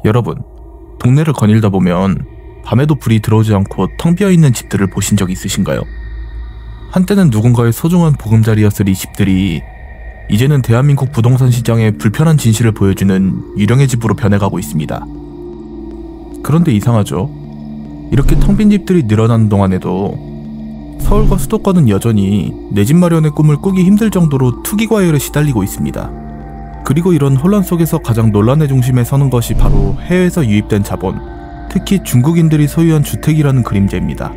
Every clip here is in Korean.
여러분, 동네를 거닐다 보면 밤에도 불이 들어오지 않고 텅 비어있는 집들을 보신 적 있으신가요? 한때는 누군가의 소중한 보금자리였을 이 집들이 이제는 대한민국 부동산 시장의 불편한 진실을 보여주는 유령의 집으로 변해가고 있습니다. 그런데 이상하죠? 이렇게 텅 빈 집들이 늘어나는 동안에도 서울과 수도권은 여전히 내 집 마련의 꿈을 꾸기 힘들 정도로 투기 과열에 시달리고 있습니다. 그리고 이런 혼란 속에서 가장 논란의 중심에 서는 것이 바로 해외에서 유입된 자본, 특히 중국인들이 소유한 주택이라는 그림자입니다.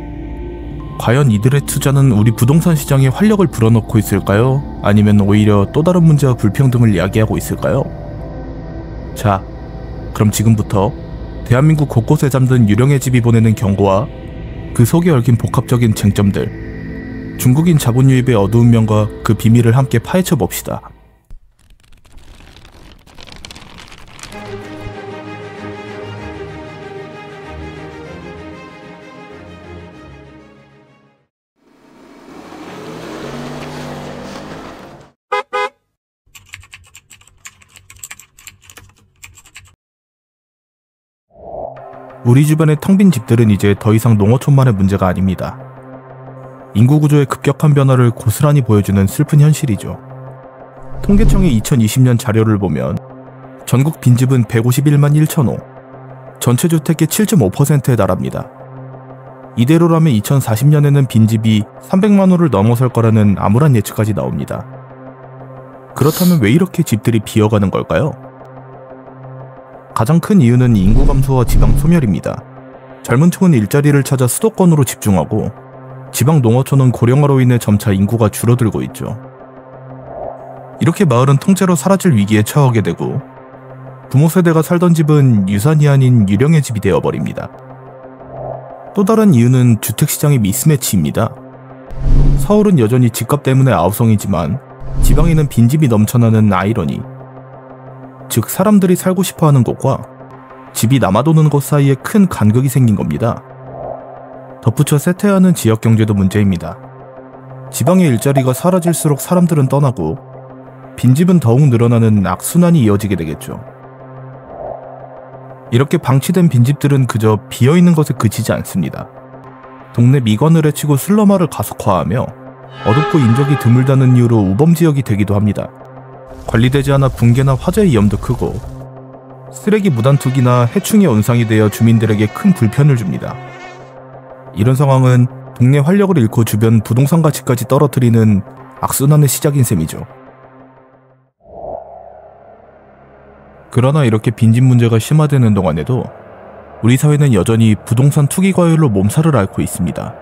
과연 이들의 투자는 우리 부동산 시장에 활력을 불어넣고 있을까요? 아니면 오히려 또 다른 문제와 불평등을 야기하고 있을까요? 자, 그럼 지금부터 대한민국 곳곳에 잠든 유령의 집이 보내는 경고와 그 속에 얽힌 복합적인 쟁점들, 중국인 자본 유입의 어두운 면과 그 비밀을 함께 파헤쳐 봅시다. 우리 주변의 텅 빈 집들은 이제 더 이상 농어촌만의 문제가 아닙니다. 인구 구조의 급격한 변화를 고스란히 보여주는 슬픈 현실이죠. 통계청의 2020년 자료를 보면 전국 빈집은 151만 1천호, 전체 주택의 7.5%에 달합니다. 이대로라면 2040년에는 빈집이 300만 호를 넘어설 거라는 암울한 예측까지 나옵니다. 그렇다면 왜 이렇게 집들이 비어가는 걸까요? 가장 큰 이유는 인구 감소와 지방 소멸입니다. 젊은 층은 일자리를 찾아 수도권으로 집중하고 지방 농어촌은 고령화로 인해 점차 인구가 줄어들고 있죠. 이렇게 마을은 통째로 사라질 위기에 처하게 되고 부모 세대가 살던 집은 유산이 아닌 유령의 집이 되어버립니다. 또 다른 이유는 주택시장의 미스매치입니다. 서울은 여전히 집값 때문에 아우성이지만 지방에는 빈집이 넘쳐나는 아이러니, 즉 사람들이 살고 싶어하는 곳과 집이 남아도는 곳 사이에 큰 간극이 생긴 겁니다. 덧붙여 쇠퇴하는 지역경제도 문제입니다. 지방의 일자리가 사라질수록 사람들은 떠나고 빈집은 더욱 늘어나는 악순환이 이어지게 되겠죠. 이렇게 방치된 빈집들은 그저 비어있는 것에 그치지 않습니다. 동네 미관을 해치고 슬럼화를 가속화하며 어둡고 인적이 드물다는 이유로 우범지역이 되기도 합니다. 관리되지 않아 붕괴나 화재 위험도 크고 쓰레기 무단 투기나 해충의 온상이 되어 주민들에게 큰 불편을 줍니다. 이런 상황은 동네 활력을 잃고 주변 부동산 가치까지 떨어뜨리는 악순환의 시작인 셈이죠. 그러나 이렇게 빈집 문제가 심화되는 동안에도 우리 사회는 여전히 부동산 투기 과열로 몸살을 앓고 있습니다.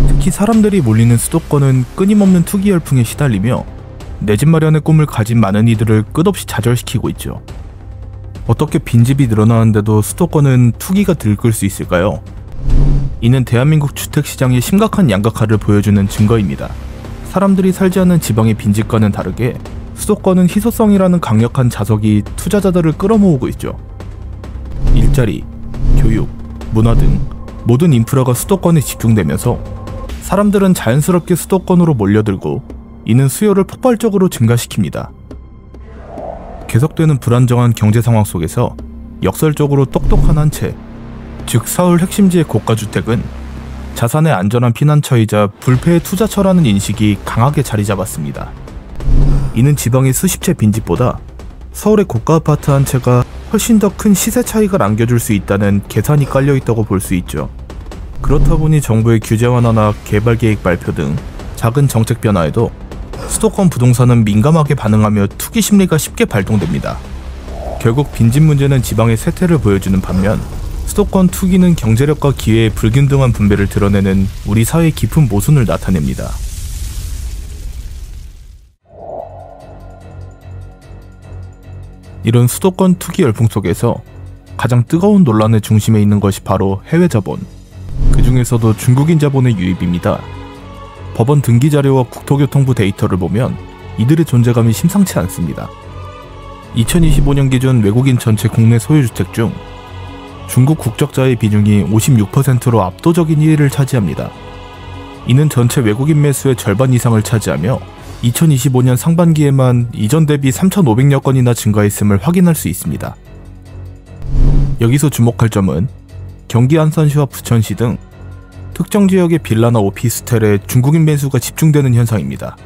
특히 사람들이 몰리는 수도권은 끊임없는 투기 열풍에 시달리며 내 집 마련의 꿈을 가진 많은 이들을 끝없이 좌절시키고 있죠. 어떻게 빈집이 늘어나는데도 수도권은 투기가 들끓 수 있을까요? 이는 대한민국 주택시장의 심각한 양극화를 보여주는 증거입니다. 사람들이 살지 않는 지방의 빈집과는 다르게 수도권은 희소성이라는 강력한 자석이 투자자들을 끌어모으고 있죠. 일자리, 교육, 문화 등 모든 인프라가 수도권에 집중되면서 사람들은 자연스럽게 수도권으로 몰려들고 이는 수요를 폭발적으로 증가시킵니다. 계속되는 불안정한 경제 상황 속에서 역설적으로 똑똑한 한 채, 즉 서울 핵심지의 고가주택은 자산의 안전한 피난처이자 불패의 투자처라는 인식이 강하게 자리 잡았습니다. 이는 지방의 수십 채 빈집보다 서울의 고가 아파트 한 채가 훨씬 더 큰 시세 차익을 안겨줄 수 있다는 계산이 깔려있다고 볼 수 있죠. 그렇다 보니 정부의 규제 완화나 개발 계획 발표 등 작은 정책 변화에도 수도권 부동산은 민감하게 반응하며 투기 심리가 쉽게 발동됩니다. 결국 빈집 문제는 지방의 쇠퇴를 보여주는 반면 수도권 투기는 경제력과 기회의 불균등한 분배를 드러내는 우리 사회의 깊은 모순을 나타냅니다. 이런 수도권 투기 열풍 속에서 가장 뜨거운 논란의 중심에 있는 것이 바로 해외 자본, 그 중에서도 중국인 자본의 유입입니다. 법원 등기 자료와 국토교통부 데이터를 보면 이들의 존재감이 심상치 않습니다. 2025년 기준 외국인 전체 국내 소유주택 중 중국 국적자의 비중이 56%로 압도적인 1위를 차지합니다. 이는 전체 외국인 매수의 절반 이상을 차지하며 2025년 상반기에만 이전 대비 3,500여 건이나 증가했음을 확인할 수 있습니다. 여기서 주목할 점은 경기 안산시와 부천시 등 특정 지역의 빌라나 오피스텔에 중국인 매수가 집중되는 현상입니다.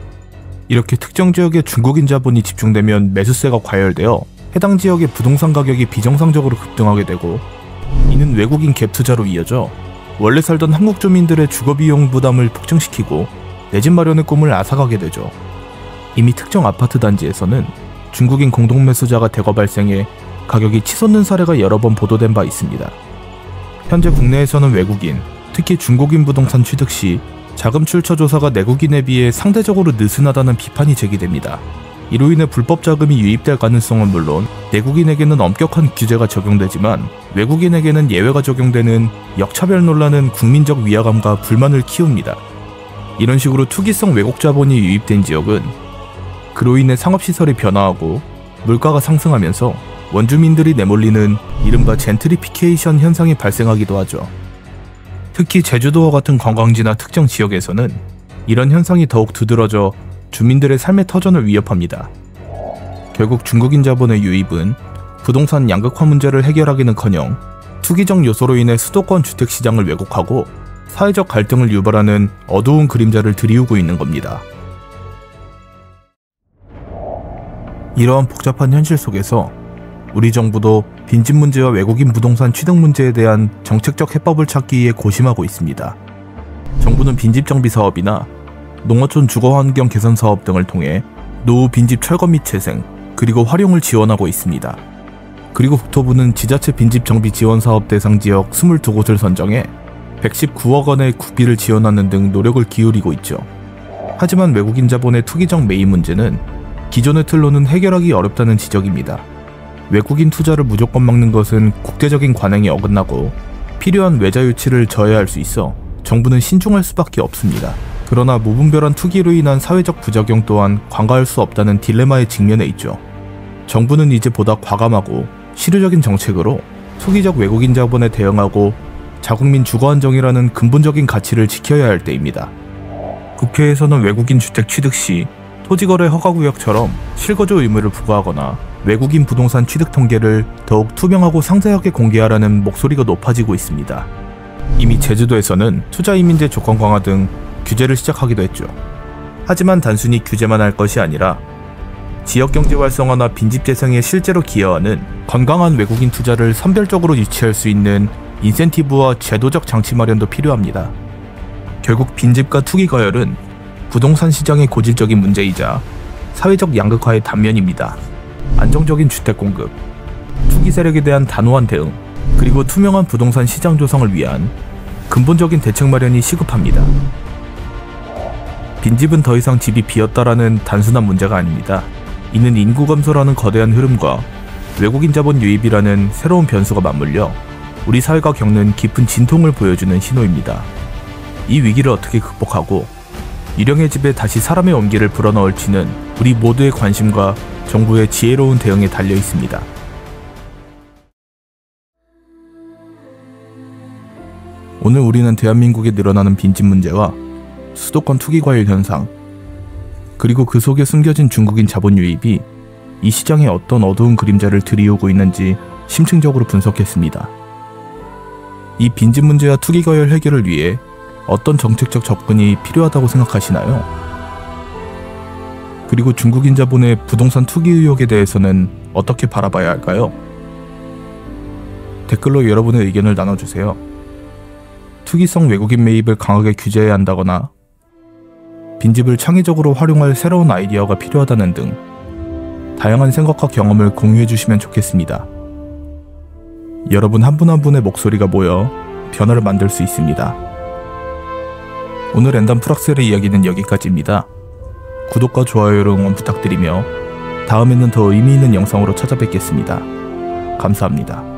이렇게 특정 지역에 중국인 자본이 집중되면 매수세가 과열되어 해당 지역의 부동산 가격이 비정상적으로 급등하게 되고, 이는 외국인 갭 투자로 이어져 원래 살던 한국 주민들의 주거비용 부담을 폭증시키고 내 집 마련의 꿈을 앗아가게 되죠. 이미 특정 아파트 단지에서는 중국인 공동매수자가 대거 발생해 가격이 치솟는 사례가 여러 번 보도된 바 있습니다. 현재 국내에서는 외국인, 특히 중국인 부동산 취득 시 자금 출처 조사가 내국인에 비해 상대적으로 느슨하다는 비판이 제기됩니다. 이로 인해 불법 자금이 유입될 가능성은 물론 내국인에게는 엄격한 규제가 적용되지만 외국인에게는 예외가 적용되는 역차별 논란은 국민적 위화감과 불만을 키웁니다. 이런 식으로 투기성 외국 자본이 유입된 지역은 그로 인해 상업시설이 변화하고 물가가 상승하면서 원주민들이 내몰리는 이른바 젠트리피케이션 현상이 발생하기도 하죠. 특히 제주도와 같은 관광지나 특정 지역에서는 이런 현상이 더욱 두드러져 주민들의 삶의 터전을 위협합니다. 결국 중국인 자본의 유입은 부동산 양극화 문제를 해결하기는커녕 투기적 요소로 인해 수도권 주택시장을 왜곡하고 사회적 갈등을 유발하는 어두운 그림자를 들이우고 있는 겁니다. 이러한 복잡한 현실 속에서 우리 정부도 빈집 문제와 외국인 부동산 취득 문제에 대한 정책적 해법을 찾기 위해 고심하고 있습니다. 정부는 빈집 정비 사업이나 농어촌 주거환경 개선 사업 등을 통해 노후 빈집 철거 및 재생, 그리고 활용을 지원하고 있습니다. 그리고 국토부는 지자체 빈집 정비 지원 사업 대상 지역 22곳을 선정해 119억 원의 국비를 지원하는 등 노력을 기울이고 있죠. 하지만 외국인 자본의 투기적 매입 문제는 기존의 틀로는 해결하기 어렵다는 지적입니다. 외국인 투자를 무조건 막는 것은 국제적인 관행에 어긋나고 필요한 외자 유치를 저해할 수 있어 정부는 신중할 수밖에 없습니다. 그러나 무분별한 투기로 인한 사회적 부작용 또한 관가할 수 없다는 딜레마에 직면해 있죠. 정부는 이제 보다 과감하고 실효적인 정책으로 투기적 외국인 자본에 대응하고 자국민 주거 안정이라는 근본적인 가치를 지켜야 할 때입니다. 국회에서는 외국인 주택 취득 시 토지거래 허가구역처럼 실거주 의무를 부과하거나 외국인 부동산 취득 통계를 더욱 투명하고 상세하게 공개하라는 목소리가 높아지고 있습니다. 이미 제주도에서는 투자이민제 조건 강화 등 규제를 시작하기도 했죠. 하지만 단순히 규제만 할 것이 아니라 지역경제 활성화나 빈집 재생에 실제로 기여하는 건강한 외국인 투자를 선별적으로 유치할 수 있는 인센티브와 제도적 장치 마련도 필요합니다. 결국 빈집과 투기 과열은 부동산 시장의 고질적인 문제이자 사회적 양극화의 단면입니다. 안정적인 주택 공급, 투기 세력에 대한 단호한 대응, 그리고 투명한 부동산 시장 조성을 위한 근본적인 대책 마련이 시급합니다. 빈집은 더 이상 집이 비었다라는 단순한 문제가 아닙니다. 이는 인구 감소라는 거대한 흐름과 외국인 자본 유입이라는 새로운 변수가 맞물려 우리 사회가 겪는 깊은 진통을 보여주는 신호입니다. 이 위기를 어떻게 극복하고 유령의 집에 다시 사람의 온기를 불어넣을지는 우리 모두의 관심과 정부의 지혜로운 대응에 달려 있습니다. 오늘 우리는 대한민국에 늘어나는 빈집 문제와 수도권 투기 과열 현상, 그리고 그 속에 숨겨진 중국인 자본 유입이 이 시장에 어떤 어두운 그림자를 들이우고 있는지 심층적으로 분석했습니다. 이 빈집 문제와 투기 과열 해결을 위해 어떤 정책적 접근이 필요하다고 생각하시나요? 그리고 중국인 자본의 부동산 투기 의혹에 대해서는 어떻게 바라봐야 할까요? 댓글로 여러분의 의견을 나눠주세요. 투기성 외국인 매입을 강하게 규제해야 한다거나 빈집을 창의적으로 활용할 새로운 아이디어가 필요하다는 등 다양한 생각과 경험을 공유해 주시면 좋겠습니다. 여러분 한 분 한 분의 목소리가 모여 변화를 만들 수 있습니다. 오늘 랜덤 프락셀의 이야기는 여기까지입니다. 구독과 좋아요를 응원 부탁드리며 다음에는 더 의미 있는 영상으로 찾아뵙겠습니다. 감사합니다.